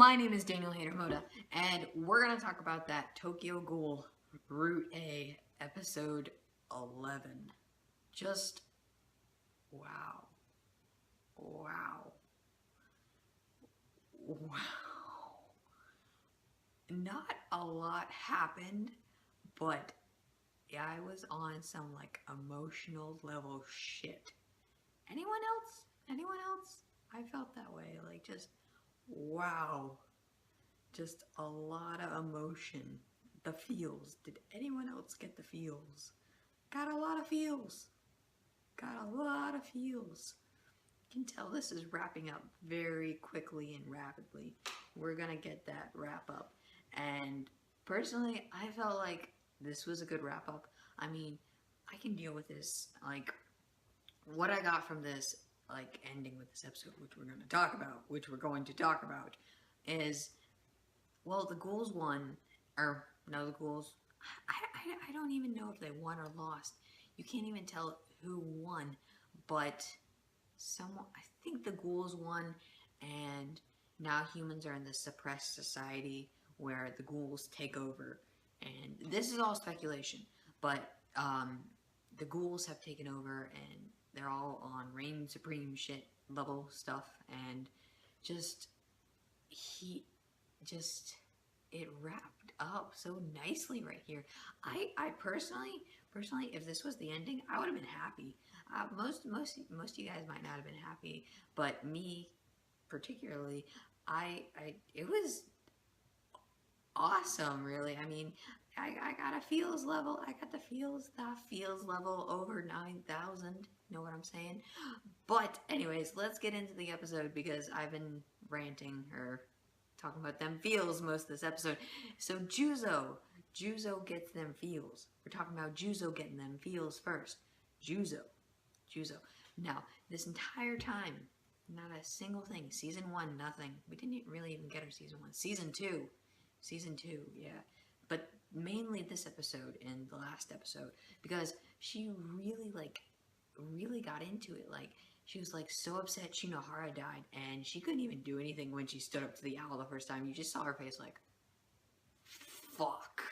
My name is Daniel Haytermoda, and we're going to talk about that Tokyo Ghoul Route A episode 11. Just wow. Wow. Wow. Not a lot happened, but yeah, I was on some like emotional level shit. Anyone else? Anyone else? I felt that way. Like just wow. Just a lot of emotion. The feels. Did anyone else get the feels? Got a lot of feels. Got a lot of feels. You can tell this is wrapping up very quickly and rapidly. We're gonna get that wrap up. And personally, I felt like this was a good wrap up. I mean, I can deal with this. Like, what I got from this, like, ending with this episode, which we're going to talk about, is, well, the ghouls won, or, no, the ghouls, I don't even know if they won or lost. You can't even tell who won, but someone, I think the ghouls won, and now humans are in this suppressed society where the ghouls take over. And this is all speculation, but the ghouls have taken over, and they're all on reign supreme shit level stuff, and it wrapped up so nicely right here. I personally, if this was the ending, I would have been happy. Most of you guys might not have been happy, but me particularly, it was awesome, really. I mean, I got a feels level. I got the feels level over 9,000. Know what I'm saying? But anyways, let's get into the episode because I've been ranting or talking about them feels most of this episode. So Juzo gets them feels. We're talking about Juzo getting them feels first. Juzo. Now, this entire time, not a single thing. Season 1, nothing. We didn't really even get our Season 1. Season 2, yeah. But mainly this episode and the last episode, because she really got into it. Like, she was like so upset Shinohara died, and she couldn't even do anything when she stood up to the owl the first time. You just saw her face like, fuck.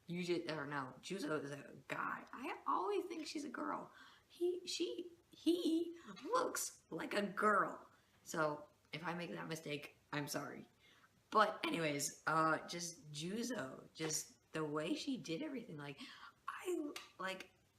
Juzo is a guy. I always think she's a girl. He looks like a girl. So if I make that mistake, I'm sorry. But anyways, just Juzo, just the way she did everything,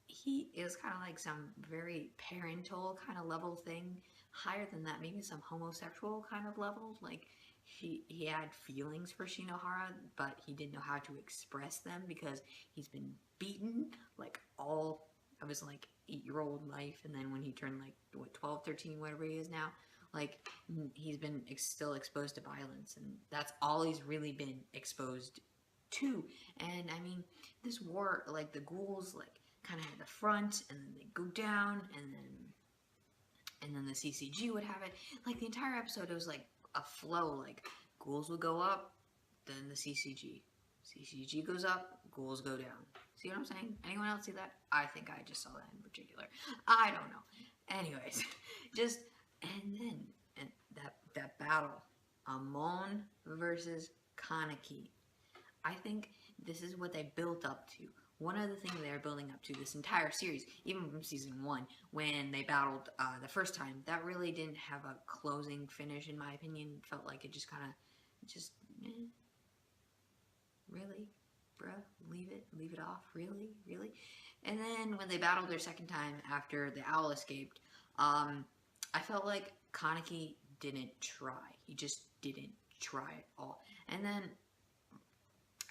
he is kind of like some very parental kind of level thing, higher than that, maybe some homosexual kind of level. Like he had feelings for Shinohara, but he didn't know how to express them because he's been beaten like all of his like 8-year-old life, and then when he turned like what 12, 13, whatever he is now, like he's been still exposed to violence, and that's all he's really been exposed to. And I mean, this war, like the ghouls, like kind of at the front, and then they go down, and then the CCG would have it. Like the entire episode, it was like a flow. Like ghouls would go up, then the CCG goes up, ghouls go down. See what I'm saying? Anyone else see that? I think I just saw that in particular. I don't know. Anyways, and that battle, Amon versus Kaneki. I think this is what they built up to. One of the things they were building up to this entire series, even from season 1, when they battled the first time, that really didn't have a closing finish, in my opinion. It felt like it just kind of, really? Bruh, leave it off, really? And then when they battled their second time after the owl escaped, I felt like Kaneki didn't try. He just didn't try at all. And then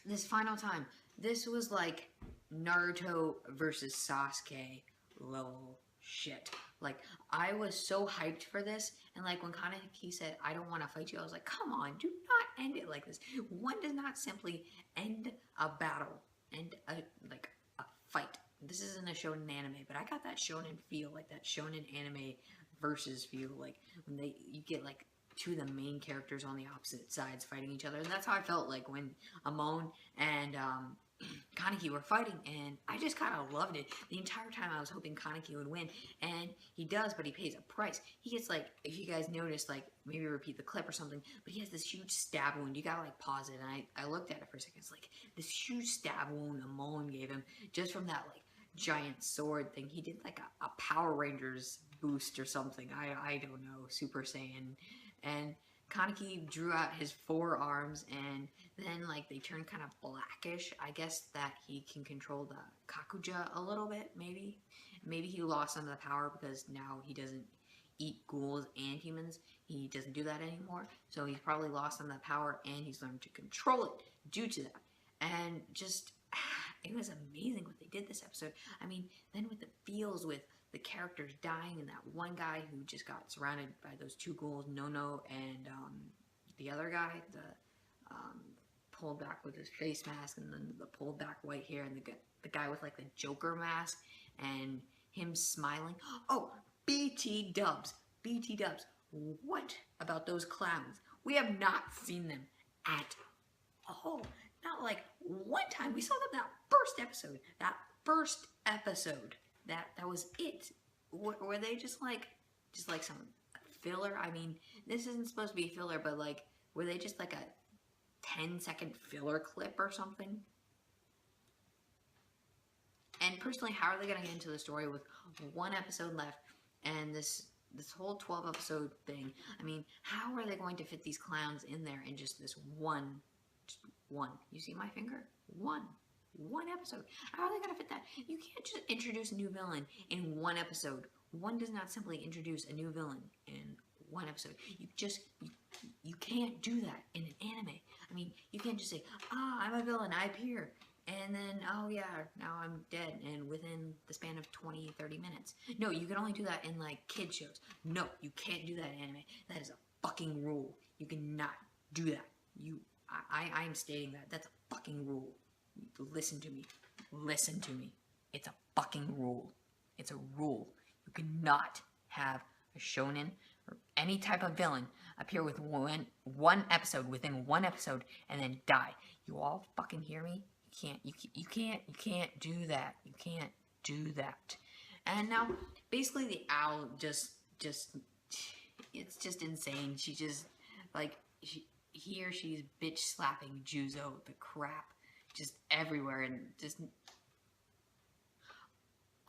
this final time, this was like Naruto versus Sasuke level shit. Like, I was so hyped for this, and like when Kaneki said, I don't want to fight you, I was like, come on, do not end it like this. One does not simply end a battle, end a fight. This isn't a shonen anime, but I got that shonen feel, like that shonen anime versus feel, like when you get like two of the main characters on the opposite sides fighting each other, and that's how I felt like when Amon and Kaneki were fighting, and I just kind of loved it. The entire time I was hoping Kaneki would win, and he does, but he pays a price. He gets, like, if you guys noticed, like, maybe repeat the clip or something, but he has this huge stab wound. You gotta, like, pause it, and I looked at it for a second. It's like this huge stab wound Amon gave him just from that, like, giant sword thing. He did, like, a Power Rangers boost or something. I don't know, Super Saiyan. And Kaneki drew out his forearms, and then, like, they turned kind of blackish. I guess that he can control the Kakuja a little bit, maybe. Maybe he lost some of the power because now he doesn't eat ghouls and humans. He doesn't do that anymore. So he's probably lost some of the power, and he's learned to control it due to that. And just, it was amazing what they did this episode. I mean, then with the feels with the characters dying, and that one guy who just got surrounded by those two ghouls, Nono and the other guy, the pulled back with his face mask, and then the pulled back white hair, and the guy with like the Joker mask, and him smiling. Oh, BT Dubs. BT Dubs. What about those clowns? We have not seen them at all. Not like one time. We saw them that first episode. That first episode. That was it. Were they just like some filler? I mean, this isn't supposed to be filler, but like, were they just like a 10-second filler clip or something? And personally, how are they going to get into the story with one episode left and this whole 12 episode thing? I mean, how are they going to fit these clowns in there in just this one? You see my finger? One episode. How are they going to fit that? You can't just introduce a new villain in one episode. One does not simply introduce a new villain in one episode. You can't do that in an anime. I mean, you can't just say, I'm a villain, I appear, and then, oh yeah, now I'm dead, and within the span of 20, 30 minutes. No, you can only do that in, like, kid shows. No, you can't do that in anime. That is a fucking rule. You cannot do that. I'm stating that. That's a fucking rule. Listen to me. Listen to me. It's a fucking rule. It's a rule. You cannot have a shonen or any type of villain appear with one episode within one episode and then die. You all fucking hear me? You can't do that. You can't do that. And now, basically, the owl just it's just insane. She just, like, she's bitch slapping Juzo the crap just everywhere, and just.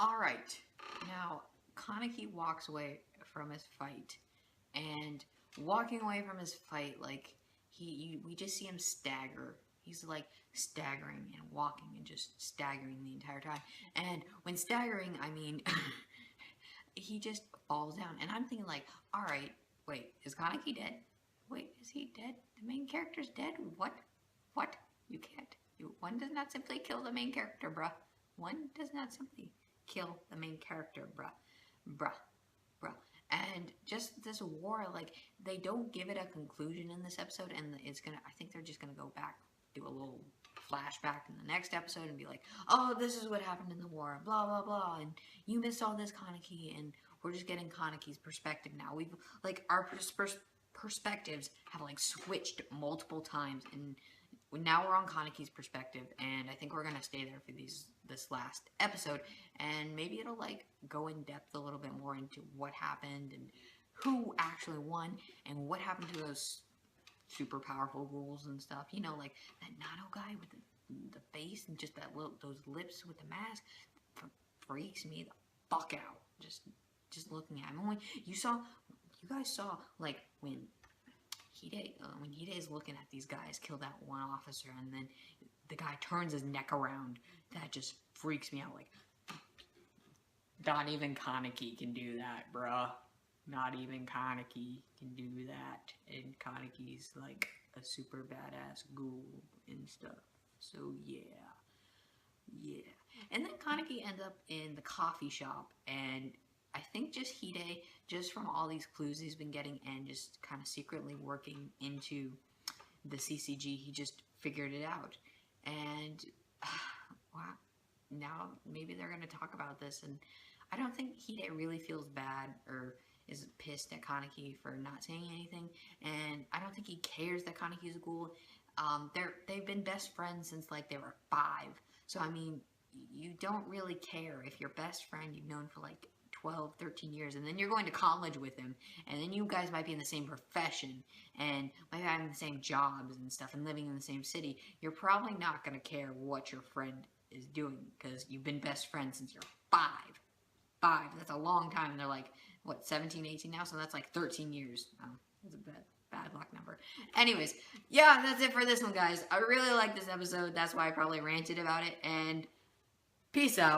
Alright, now Kaneki walks away from his fight, and walking away from his fight, like, we just see him stagger. He's like staggering and walking and just staggering the entire time. And when staggering, I mean, he just falls down. And I'm thinking, like, alright, wait, is Kaneki dead? Wait, is he dead? The main character's dead? What? You can't. One does not simply kill the main character, bruh. One does not simply kill the main character, bruh. And just this war, like, they don't give it a conclusion in this episode, and I think they're just gonna go back, do a little flashback in the next episode and be like, oh, this is what happened in the war, blah, blah, blah, and you missed all this, Kaneki, and we're just getting Kaneki's perspective now. We've, like, our perspectives have, like, switched multiple times, and now we're on Kaneki's perspective, and I think we're gonna stay there for this last episode, and maybe it'll, like, go in depth a little bit more into what happened and who actually won and what happened to those super powerful ghouls and stuff. You know, like that Nano guy with the face and just those lips with the mask freaks me the fuck out. Just looking at him. When you guys saw, like, when Hide is looking at these guys kill that one officer, and then the guy turns his neck around. That just freaks me out. Like, not even Kaneki can do that, bruh. Not even Kaneki can do that. And Kaneki's like a super badass ghoul and stuff. So yeah. And then Kaneki ends up in the coffee shop, and I think just Hide, just from all these clues he's been getting and just kind of secretly working into the CCG, he just figured it out. And wow, now maybe they're going to talk about this, and I don't think Hide really feels bad or is pissed at Kaneki for not saying anything, and I don't think he cares that Kaneki's a ghoul. they've been best friends since like they were 5. So I mean, you don't really care if your best friend you've known for like 12, 13 years, and then you're going to college with him, and then you guys might be in the same profession, and might be having the same jobs and stuff, and living in the same city. You're probably not going to care what your friend is doing, because you've been best friends since you're 5. 5, that's a long time, and they're like, what, 17, 18 now? So that's like 13 years. That's a bad luck number. Anyways, yeah, that's it for this one, guys. I really like this episode. That's why I probably ranted about it, and peace out.